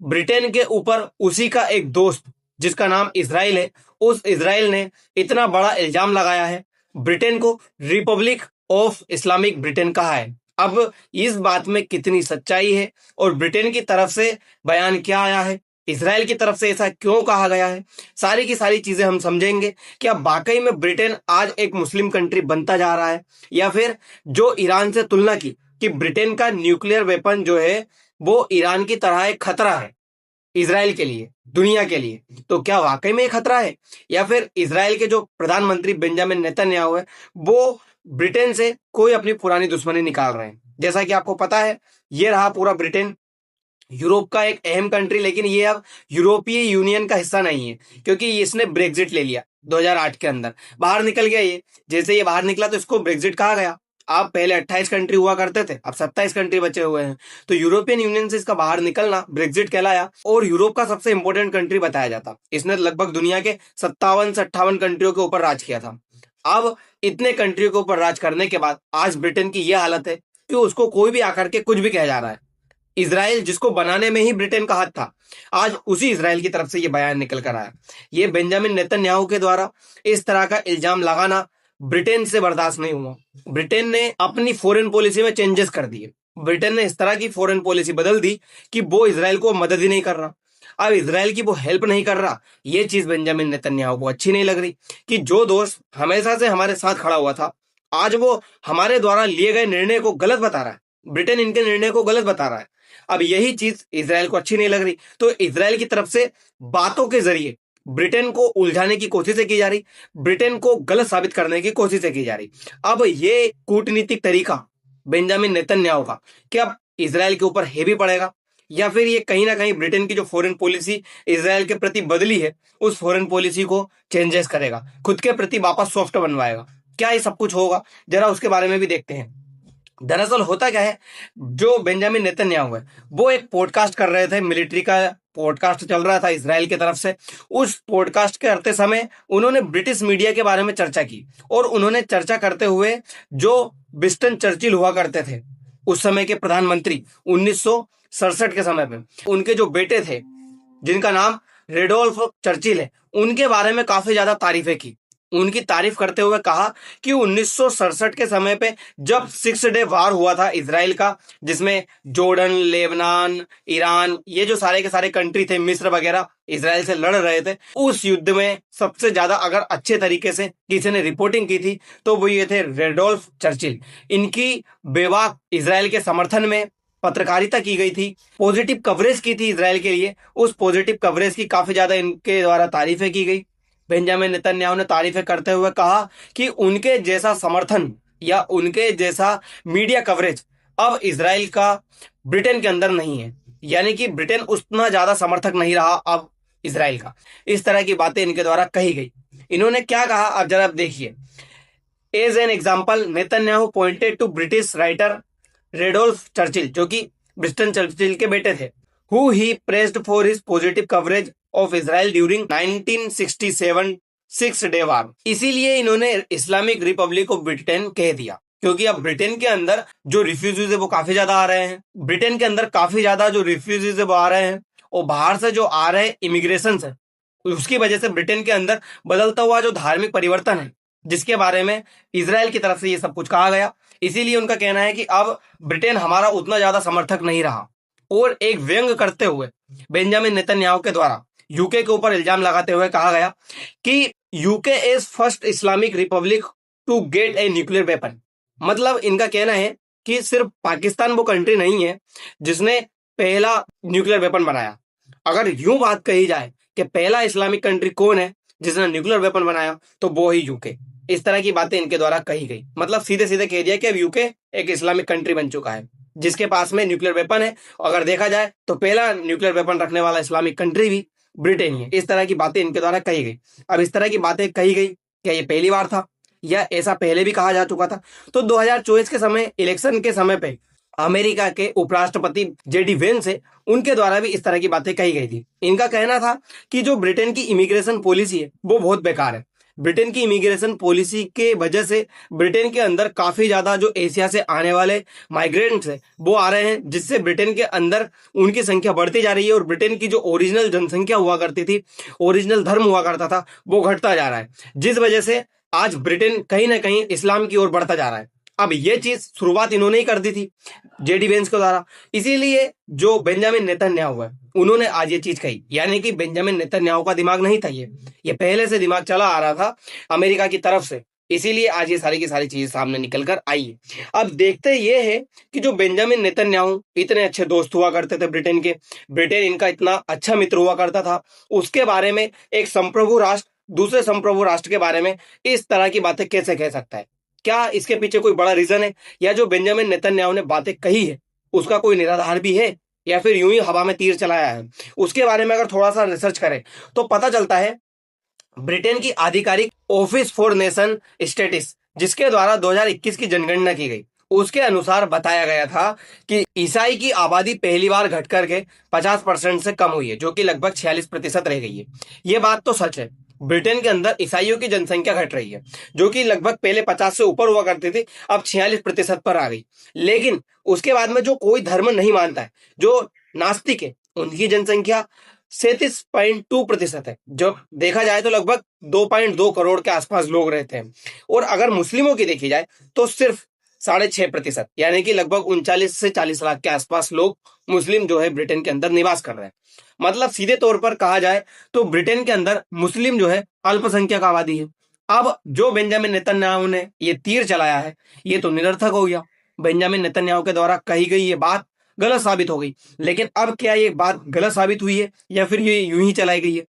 Britain के ऊपर उसी का एक दोस्त जिसका नाम इजराइल है, उस इजराइल ने इतना बड़ा इल्जाम लगाया है, ब्रिटेन को रिपब्लिक ऑफ इस्लामिक ब्रिटेन कहा है। अब इस बात में कितनी सच्चाई है और ब्रिटेन की तरफ से बयान क्या आया है, इजराइल की तरफ से ऐसा क्यों कहा गया है, सारी की सारी चीजें हम समझेंगे। क्या वाकई में ब्रिटेन आज एक मुस्लिम कंट्री बनता जा रहा है, या फिर जो ईरान से तुलना की कि ब्रिटेन का न्यूक्लियर वेपन जो है वो ईरान की तरह एक खतरा है इजराइल के लिए, दुनिया के लिए, तो क्या वाकई में एक खतरा है, या फिर इजराइल के जो प्रधानमंत्री बेंजामिन नेतन्याहू है वो ब्रिटेन से कोई अपनी पुरानी दुश्मनी निकाल रहे हैं। जैसा कि आपको पता है, ये रहा पूरा ब्रिटेन यूरोप का एक अहम कंट्री, लेकिन ये अब यूरोपीय यूनियन का हिस्सा नहीं है क्योंकि इसने ब्रेग्जिट ले लिया 2008 के अंदर, बाहर निकल गया ये। जैसे ये बाहर निकला तो इसको ब्रेग्जिट कहा गया। आप पहले 28 कंट्री हुआ करते थे, अब 27 कंट्री बचे हुए हैं, तो यूरोपियन यूनियन से इसका बाहर निकलना ब्रेग्जिट कहलाया और यूरोप का सबसे इंपॉर्टेंट कंट्री बताया जाता। इसने लगभग दुनिया के 57 से 58 कंट्रियों के ऊपर राज किया था। अब इतने कंट्रियों के ऊपर राज करने के बाद आज ब्रिटेन की यह हालत है कि उसको कोई भी आकर के कुछ भी कह जा रहा है। इजराइल जिसको बनाने में ही ब्रिटेन का हाथ था, आज उसी इजराइल की तरफ से ये बयान निकल कर आया। ये बेंजामिन नेतन्याहू के द्वारा इस तरह का इल्जाम लगाना ब्रिटेन से बर्दाश्त नहीं हुआ। ब्रिटेन ने अपनी फॉरेन पॉलिसी में चेंजेस कर दिए। ब्रिटेन ने इस तरह की फॉरेन पॉलिसी बदल दी कि वो इजराइल को मदद ही नहीं कर रहा, अब इजराइल की वो हेल्प नहीं कर रहा। ये चीज बेंजामिन नेतन्याहू को अच्छी नहीं लग रही कि जो दोस्त हमेशा से हमारे साथ खड़ा हुआ था, आज वो हमारे द्वारा लिए गए निर्णय को गलत बता रहा है, ब्रिटेन इनके निर्णय को गलत बता रहा है। अब यही चीज इजराइल को अच्छी नहीं लग रही, तो इजराइल की तरफ से बातों के जरिए ब्रिटेन को उलझाने की कोशिशें की जा रही, ब्रिटेन को गलत साबित करने की कोशिशें की जा रही। अब ये कूटनीतिक तरीका बेंजामिन नेतन्याहू का क्या इजराइल के ऊपर हेवी पड़ेगा, या फिर ये कहीं ना कहीं ब्रिटेन की जो फॉरेन पॉलिसी इजराइल के प्रति बदली है उस फॉरेन पॉलिसी को चेंजेस करेगा, खुद के प्रति वापस सॉफ्ट बनवाएगा? क्या ये सब कुछ होगा, जरा उसके बारे में भी देखते हैं। दरअसल होता क्या है, जो बेंजामिन नेतन्याहू है वो एक पॉडकास्ट कर रहे थे, मिलिट्री का पॉडकास्ट चल रहा था इजराइल की तरफ से। उस पॉडकास्ट करते समय उन्होंने ब्रिटिश मीडिया के बारे में चर्चा की और उन्होंने चर्चा करते हुए जो विंस्टन चर्चिल हुआ करते थे उस समय के प्रधानमंत्री 1967 के समय पे, उनके जो बेटे थे जिनका नाम रेडोल्फ चर्चिल है, उनके बारे में काफी ज्यादा तारीफें की। उनकी तारीफ करते हुए कहा कि 1967 के समय पे जब 6 डे वार हुआ था इजराइल का, जिसमें जॉर्डन, लेबनान, ईरान, ये जो सारे के सारे कंट्री थे, मिस्र वगैरह इजराइल से लड़ रहे थे, उस युद्ध में सबसे ज्यादा अगर अच्छे तरीके से किसी ने रिपोर्टिंग की थी तो वो ये थे रेडोल्फ चर्चिल। इनकी बेबाक इजराइल के समर्थन में पत्रकारिता की गई थी, पॉजिटिव कवरेज की थी इजराइल के लिए। उस पॉजिटिव कवरेज की काफी ज्यादा इनके द्वारा तारीफें की गई। बेंजामिन नेतन्याहू ने तारीफें करते हुए कहा कि उनके जैसा समर्थन या उनके जैसा मीडिया कवरेज अब इजराइल का ब्रिटेन के अंदर नहीं है, यानी कि ब्रिटेन उतना ज्यादा समर्थक नहीं रहा अब इजराइल का। इस तरह की बातें इनके द्वारा कही गई। इन्होंने क्या कहा, अब जरा देखिए। As an example, Netanyahu pointed to British writer Randolph Churchill, जो कि विंस्टन चर्चिल के बेटे थे, who he praised for his positive coverage of Israel during 1967 6 day वार। इसीलिए इन्होंने इस्लामिक रिपब्लिक ऑफ ब्रिटेन कह दिया, क्योंकि अब ब्रिटेन के अंदर जो रिफ्यूजीज है वो काफी ज्यादा आ रहे हैं। ब्रिटेन के अंदर काफी ज्यादा जो रिफ्यूजीज है वो आ रहे हैं, और बाहर से जो आ रहे इमिग्रेशन है उसकी वजह से ब्रिटेन के अंदर बदलता हुआ जो धार्मिक परिवर्तन है, जिसके बारे में इजराइल की तरफ से ये सब कुछ कहा गया। इसीलिए उनका कहना है कि अब ब्रिटेन हमारा उतना ज्यादा समर्थक नहीं रहा। और एक व्यंग करते हुए बेंजामिन नेतन्याहू के द्वारा यूके के ऊपर इल्जाम लगाते हुए कहा गया कि UK is first Islamic republic to get a nuclear weapon. मतलब इनका कहना है कि सिर्फ पाकिस्तान वो कंट्री नहीं है जिसने पहला न्यूक्लियर वेपन बनाया। अगर यूं बात कही जाए कि पहला इस्लामिक कंट्री कौन है जिसने न्यूक्लियर वेपन बनाया, तो वो ही यूके। इस तरह की बातें इनके द्वारा कही गई। मतलब सीधे सीधे कह दिया कि अब यूके एक इस्लामिक कंट्री बन चुका है जिसके पास में न्यूक्लियर वेपन है। अगर देखा जाए तो पहला न्यूक्लियर वेपन रखने वाला इस्लामिक कंट्री भी ब्रिटेन ही है। इस तरह की बातें इनके द्वारा कही गई। अब इस तरह की बातें कही गई, क्या ये पहली बार था या ऐसा पहले भी कहा जा चुका था? तो 2024 के समय, इलेक्शन के समय पे अमेरिका के उपराष्ट्रपति जेडी वेंस है, उनके द्वारा भी इस तरह की बातें कही गई थी। इनका कहना था कि जो ब्रिटेन की इमिग्रेशन पॉलिसी है वो बहुत बेकार है। ब्रिटेन की इमिग्रेशन पॉलिसी के वजह से ब्रिटेन के अंदर काफी ज्यादा जो एशिया से आने वाले माइग्रेंट्स है वो आ रहे हैं, जिससे ब्रिटेन के अंदर उनकी संख्या बढ़ती जा रही है और ब्रिटेन की जो ओरिजिनल जनसंख्या हुआ करती थी, ओरिजिनल धर्म हुआ करता था, वो घटता जा रहा है, जिस वजह से आज ब्रिटेन कहीं ना कहीं इस्लाम की ओर बढ़ता जा रहा है। अब ये चीज शुरुआत इन्होंने ही कर दी थी, जेडी वेंस के द्वारा। इसीलिए जो बेंजामिन नेतन्याहू है उन्होंने आज ये चीज कही, यानी कि बेंजामिन नेतन्याहू का दिमाग नहीं था, ये पहले से दिमाग चला आ रहा था अमेरिका की तरफ से, इसीलिए आज ये सारी की सारी चीजें सामने निकल कर आई है। अब देखते ये है कि जो बेंजामिन नेतन्याहू इतने अच्छे दोस्त हुआ करते थे ब्रिटेन के, ब्रिटेन इनका इतना अच्छा मित्र हुआ करता था, उसके बारे में एक संप्रभु राष्ट्र दूसरे संप्रभु राष्ट्र के बारे में इस तरह की बातें कैसे कह सकता है? क्या इसके पीछे कोई बड़ा रीजन है, या जो बेंजामिन नेतन्याहू ने बातें कही है उसका कोई निराधार भी है, या फिर यूं ही हवा में तीर चलाया है? उसके बारे में अगर थोड़ा सा रिसर्च करें तो पता चलता है ब्रिटेन की आधिकारिक ऑफिस फॉर नेशन स्टेटिस, जिसके द्वारा 2021 की जनगणना की गई, उसके अनुसार बताया गया था कि ईसाई की आबादी पहली बार घट करके 50% से कम हुई है, जो कि लगभग 46% रह गई है। ये बात तो सच है, ब्रिटेन के अंदर ईसाइयों की जनसंख्या घट रही है, जो कि लगभग पहले 50 से ऊपर हुआ करती थी, अब 46% पर आ गई। लेकिन उसके बाद में जो कोई धर्म नहीं मानता है, जो नास्तिक है, उनकी जनसंख्या 37.2% है। जब देखा जाए तो लगभग 2.2 करोड़ के आसपास लोग रहते हैं। और अगर मुस्लिमों की देखी जाए तो सिर्फ 6.5%, यानी कि लगभग 39 से 40 लाख के आसपास लोग मुस्लिम जो है ब्रिटेन के अंदर निवास कर रहे हैं। मतलब सीधे तौर पर कहा जाए तो ब्रिटेन के अंदर मुस्लिम जो है अल्पसंख्यक आबादी है। अब जो बेंजामिन नेतन्याहू ने ये तीर चलाया है, ये तो निरर्थक हो गया। बेंजामिन नेतन्याहू के द्वारा कही गई ये बात गलत साबित हो गई। लेकिन अब क्या ये बात गलत साबित हुई है, या फिर ये यूं ही चलाई गई है?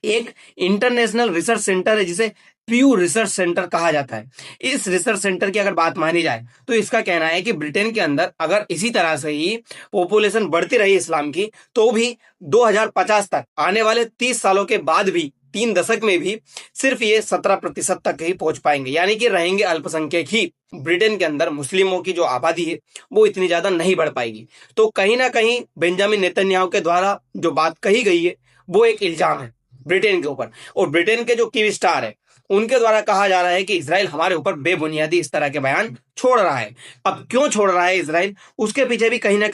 एक इंटरनेशनल रिसर्च सेंटर है जिसे प्यू रिसर्च सेंटर कहा जाता है। इस रिसर्च सेंटर की अगर बात मानी जाए तो इसका कहना है कि ब्रिटेन के अंदर अगर इसी तरह से ही पॉपुलेशन बढ़ती रही इस्लाम की, तो भी 2050 तक, आने वाले 30 सालों के बाद भी, 3 दशक में भी सिर्फ ये 17% तक ही पहुंच पाएंगे, यानी कि रहेंगे अल्पसंख्यक ही। ब्रिटेन के अंदर मुस्लिमों की जो आबादी है वो इतनी ज्यादा नहीं बढ़ पाएगी। तो कहीं ना कहीं बेंजामिन नेतन्याहू के द्वारा जो बात कही गई है वो एक इल्जाम है ब्रिटेन के ऊपर। और ब्रिटेन के जो की स्टार है उनके द्वारा कहा जा रहा है कि इजराइल हमारे ऊपर बेबुनियादी इस तरह के बयान छोड़ रहा है। अब क्यों छोड़ रहा है इजराइल, उसके पीछे भी कहीं ना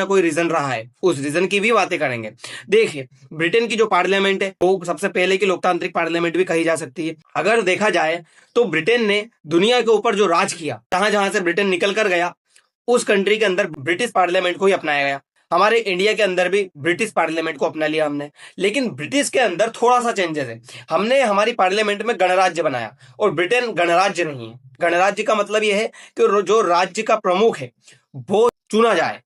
कोई रीजन रहा है, उस रीजन की भी बातें करेंगे। देखिए, ब्रिटेन की जो पार्लियामेंट है वो सबसे पहले की लोकतांत्रिक पार्लियामेंट भी कही जा सकती है। अगर देखा जाए तो ब्रिटेन ने दुनिया के ऊपर जो राज किया, जहां जहां से ब्रिटेन निकल कर गया, उस कंट्री के अंदर ब्रिटिश पार्लियामेंट को ही अपनाया गया। हमारे इंडिया के अंदर भी ब्रिटिश पार्लियामेंट को अपना लिया हमने, लेकिन ब्रिटिश के अंदर थोड़ा सा चेंजेस है। हमने हमारी पार्लियामेंट में गणराज्य बनाया, और ब्रिटेन गणराज्य नहीं है। गणराज्य का मतलब यह है कि जो राज्य का प्रमुख है वो चुना जाए,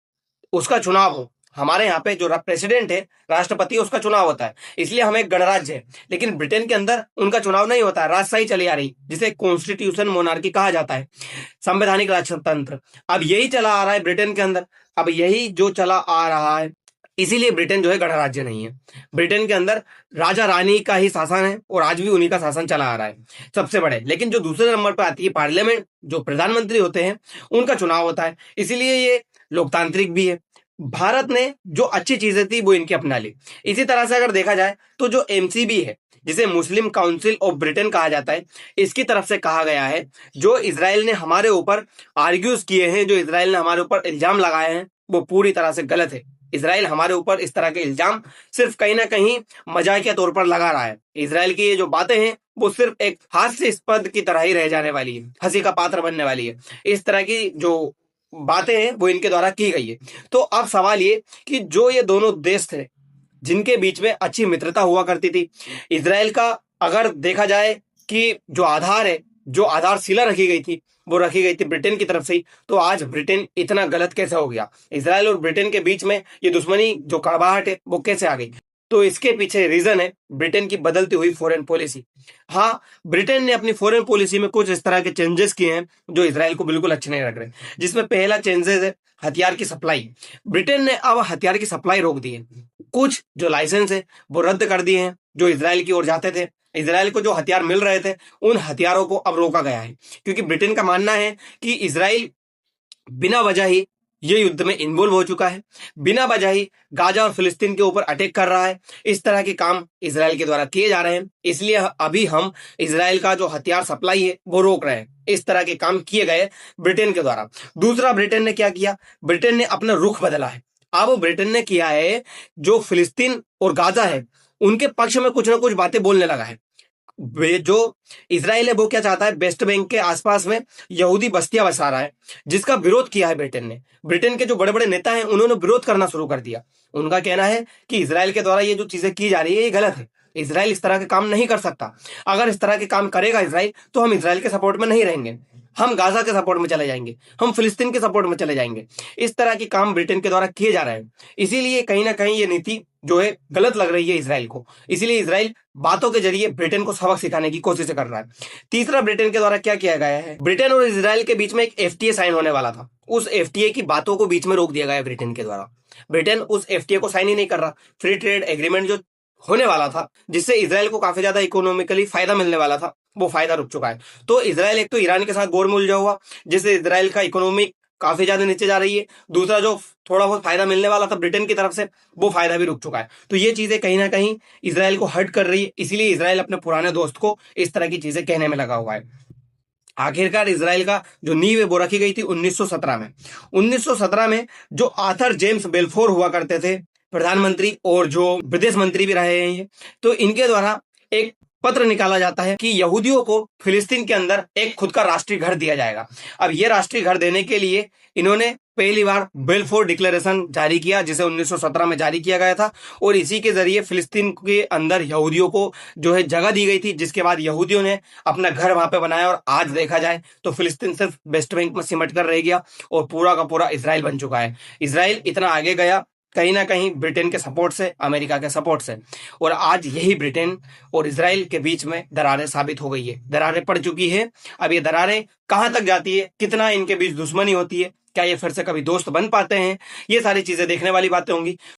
उसका चुनाव हो। हमारे यहाँ पे जो प्रेसिडेंट है, राष्ट्रपति, उसका चुनाव होता है, इसलिए हम एक गणराज्य है। लेकिन ब्रिटेन के अंदर उनका चुनाव नहीं होता है, राजशाही चली आ रही, जिसे कॉन्स्टिट्यूशन मोनार्की कहा जाता है, संवैधानिक राजतंत्र। अब यही चला आ रहा है ब्रिटेन के अंदर, अब यही जो चला आ रहा है, इसीलिए ब्रिटेन जो है गणराज्य नहीं है। ब्रिटेन के अंदर राजा रानी का ही शासन है, और आज भी उन्हीं का शासन चला आ रहा है सबसे बड़े। लेकिन जो दूसरे नंबर पर आती है पार्लियामेंट, जो प्रधानमंत्री होते हैं, उनका चुनाव होता है, इसीलिए ये लोकतांत्रिक भी है। भारत ने जो अच्छी चीजें थी वो इनकी अपना ली। इसी तरह से अगर देखा जाए तो जो एमसीबी है, जिसे मुस्लिम काउंसिल ऑफ ब्रिटेन कहा जाता है, इसकी तरफ से कहा गया है जो इजराइल ने हमारे ऊपर आर्ग्यूज किए हैं, जो इजराइल ने हमारे ऊपर इल्जाम लगाए हैं, वो पूरी तरह से गलत है। इजराइल हमारे ऊपर इस तरह के इल्जाम सिर्फ कहीं ना कहीं मजाकिया तौर पर लगा रहा है। इजराइल की ये जो बातें हैं वो सिर्फ एक हास्यास्पद की तरह ही रह जाने वाली है, हंसी का पात्र बनने वाली है। इस तरह की जो बातें हैं वो इनके द्वारा की गई है। तो अब सवाल ये कि जो ये दोनों देश थे जिनके बीच में अच्छी मित्रता हुआ करती थी, इजराइल का अगर देखा जाए कि जो आधार है, जो आधारशिला रखी गई थी, वो रखी गई थी ब्रिटेन की तरफ से ही, तो आज ब्रिटेन इतना गलत कैसे हो गया? इजराइल और ब्रिटेन के बीच में ये दुश्मनी, जो कड़वाहट है, वो कैसे आ गई? तो इसके पीछे रीजन है ब्रिटेन की बदलती हुई फॉरेन पॉलिसी। हाँ, ब्रिटेन ने अपनी फॉरेन पॉलिसी में कुछ इस तरह के चेंजेस किए हैं जो इजराइल को बिल्कुल अच्छे नहीं लग रहे, जिसमें पहला चेंजेस है हथियार की सप्लाई। ब्रिटेन ने अब हथियार की सप्लाई रोक दी है, कुछ जो लाइसेंस है वो रद्द कर दिए हैं जो इजराइल की ओर जाते थे। इजराइल को जो हथियार मिल रहे थे, उन हथियारों को अब रोका गया है, क्योंकि ब्रिटेन का मानना है कि इजराइल बिना वजह ही ये युद्ध में इन्वॉल्व हो चुका है, बिना वजह ही गाजा और फिलिस्तीन के ऊपर अटैक कर रहा है। इस तरह के काम इसराइल के द्वारा किए जा रहे हैं, इसलिए अभी हम इसराइल का जो हथियार सप्लाई है वो रोक रहे हैं। इस तरह के काम किए गए ब्रिटेन के द्वारा। दूसरा, ब्रिटेन ने क्या किया? ब्रिटेन ने अपना रुख बदला है। अब ब्रिटेन ने किया है, जो फिलिस्तीन और गाजा है उनके पक्ष में कुछ ना कुछ बातें बोलने लगा है। जो इसराइल है वो क्या चाहता है, वेस्ट बैंक के आसपास में यहूदी बस्तियां बसा रहा है, जिसका विरोध किया है ब्रिटेन ने। ब्रिटेन के जो बड़े बड़े नेता हैं उन्होंने विरोध करना शुरू कर दिया। उनका कहना है कि इसराइल के द्वारा ये जो चीजें की जा रही है ये गलत है, इसराइल इस तरह के काम नहीं कर सकता। अगर इस तरह के काम करेगा इसराइल तो हम इसराइल के सपोर्ट में नहीं रहेंगे, हम गाजा के सपोर्ट में चले जाएंगे, हम फिलिस्तीन के सपोर्ट में चले जाएंगे। इस तरह के काम ब्रिटेन के द्वारा किए जा रहे हैं, इसीलिए कहीं ना कहीं ये नीति जो है गलत लग रही है इसराइल को। इसीलिए इसराइल बातों के जरिए ब्रिटेन को सबक सिखाने की कोशिश कर रहा है। तीसरा, ब्रिटेन के द्वारा क्या किया गया है, ब्रिटेन और इसराइल के बीच में एक एफटीए साइन होने वाला था, उस एफटीए की बातों को बीच में रोक दिया गया है ब्रिटेन के द्वारा। ब्रिटेन उस एफटीए को साइन ही नहीं कर रहा। फ्री ट्रेड एग्रीमेंट जो होने वाला था, जिससे इसराइल को काफी ज्यादा इकोनॉमिकली फायदा मिलने वाला था, वो फायदा रुक चुका है। तो इसराइल एक तो ईरान के साथ गोर में उलझा हुआ, जिससे इसराइल का इकोनॉमी काफी ज्यादा नीचे जा रही है। दूसरा, जो थोड़ा बहुत फायदा मिलने वाला था ब्रिटेन की तरफ से, वो फायदा भी रुक चुका है। तो ये चीजें कहीं ना कहीं इसराइल को हर्ट कर रही है, इसीलिए इसराइल अपने पुराने दोस्त को इस तरह की चीजें कहने में लगा हुआ है। आखिरकार इसराइल का जो नींव है वो रखी गई थी 1917 में। 1917 में जो आर्थर जेम्स बेल्फोर हुआ करते थे प्रधानमंत्री, और जो विदेश मंत्री भी रहे हैं ये, तो इनके द्वारा एक पत्र निकाला जाता है कि यहूदियों को फिलिस्तीन के अंदर एक खुद का राष्ट्रीय घर दिया जाएगा। अब ये राष्ट्रीय घर देने के लिए इन्होंने पहली बार बेल्फोर डिक्लेरेशन जारी किया, जिसे 1917 में जारी किया गया था, और इसी के जरिए फिलिस्तीन के अंदर यहूदियों को जो है जगह दी गई थी, जिसके बाद यहूदियों ने अपना घर वहां पे बनाया। और आज देखा जाए तो फिलिस्तीन सिर्फ वेस्ट बैंक में सिमट कर रह गया और पूरा का पूरा इसराइल बन चुका है। इसराइल इतना आगे गया कहीं ना कहीं ब्रिटेन के सपोर्ट से, अमेरिका के सपोर्ट से, और आज यही ब्रिटेन और इसराइल के बीच में दरारें साबित हो गई है, दरारें पड़ चुकी है। अब ये दरारें कहां तक जाती है, कितना इनके बीच दुश्मनी होती है, क्या ये फिर से कभी दोस्त बन पाते हैं, ये सारी चीजें देखने वाली बातें होंगी।